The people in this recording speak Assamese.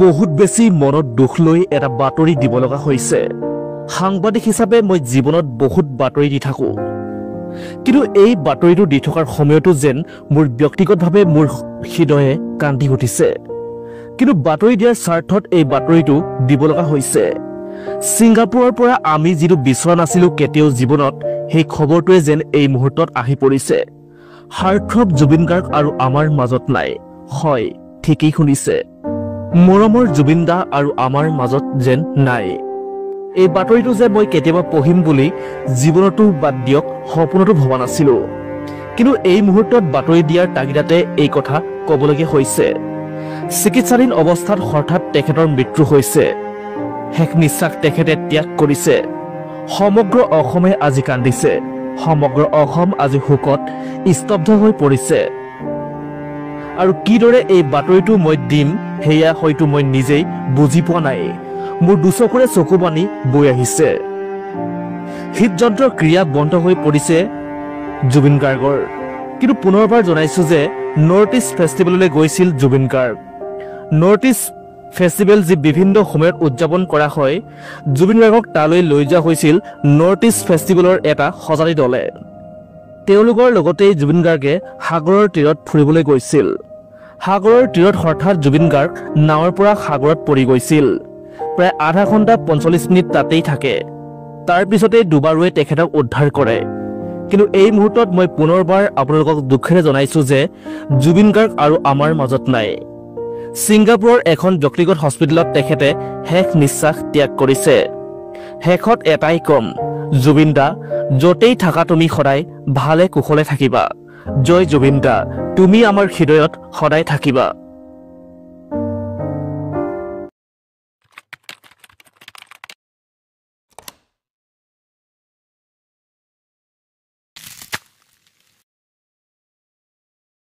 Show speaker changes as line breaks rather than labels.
বহুত বেছি মনত দুখ লৈ এটা বাতৰি দিব লগা হৈছে। সাংবাদিক হিচাপে মই জীৱনত বহুত বাতৰি দি থাকো, কিন্তু এই বাতৰিটো দি থকাৰ সময়তো যেন মোৰ ব্যক্তিগতভাৱে মোৰ হৃদয়ে কান্দি উঠিছে। কিন্তু বাতৰি দিয়াৰ স্বাৰ্থত এই বাতৰিটো দিব লগা হৈছে। ছিংগাপুৰৰ পৰা আমি যিটো বিচৰা নাছিলো কেতিয়াও জীৱনত, সেই খবৰটোৱে যেন এই মুহূৰ্তত আহি পৰিছে। হাৰ্টথ্ৰব জুবিন গাৰ্গ আৰু আমাৰ মাজত নাই। হয়, ঠিকেই শুনিছে, মৰমৰ জুবিন দা আৰু আমাৰ মাজত যেন নাই। এই বাতৰিটো যে মই কেতিয়াবা পঢ়িম বুলি জীৱনতো বাদ দিয়ক সপোনতো ভবা নাছিলো, কিন্তু এই মুহূৰ্তত বাতৰি দিয়াৰ তাগিদাতে এই কথা কবলগীয়া হৈছে। চিকিৎসাধীন অৱস্থাত হঠাৎ তেখেতৰ মৃত্যু হৈছে। শেষ নিশ্বাস তেখেতে ত্যাগ কৰিছে। সমগ্ৰ অসমে আজি কান্দিছে। সমগ্ৰ অসম আজি শোকত স্তব্ধ হৈ পৰিছে। আৰু কিদৰে এই বাতৰিটো মই দিম সেয়া হয়তো মই নিজেই বুজি পোৱা নাই। মোৰ দুচকুৰে চকু পানী বৈ আহিছে। হৃদযন্ত্ৰৰ ক্ৰিয়া বন্ধ হৈ পৰিছে জুবিন গাৰ্গৰ। কিন্তু পুনৰবাৰ জনাইছো যে নৰ্থ ইষ্ট ফেষ্টিভেললৈ গৈছিল Zubeen Garg. North east festival যি বিভিন্ন সময়ত উদযাপন কৰা হয়, জুবিন গাৰ্গক তালৈ লৈ যোৱা হৈছিল নৰ্থ ইষ্ট ফেষ্টিভেলৰ এটা সঁজাতি দলে। তেওঁলোকৰ লগতেই জুবিন গাৰ্গে সাগৰৰ তীৰত ফুৰিবলৈ গৈছিল। সাগৰৰ তীৰত হঠাৎ জুবিন গাৰ্গ নাৱৰ পৰা সাগৰত পৰি গৈছিল। প্ৰায় আধা ঘণ্টা ৪৫ মিনিট তাতেই থাকে। তাৰ পিছতেই ডুবাৰুৱে তেখেতক উদ্ধাৰ কৰে। কিন্তু এই মুহূৰ্তত মই পুনৰবাৰ আপোনালোকক দুখেৰে জনাইছো যে জুবিন গাৰ্গ আৰু আমাৰ মাজত নাই। ছিংগাপুৰৰ এখন ব্যক্তিগত হস্পিটেলত তেখেতে শেষ নিশ্বাস ত্যাগ কৰিছে। শেষত এটাই কম, জুবিন দা, য'তেই থাকা তুমি সদায় ভালে কুশলে থাকিবা। জয় জুবিন দা, তুমি আমাৰ হৃদয়ত সদায় থাকিবা।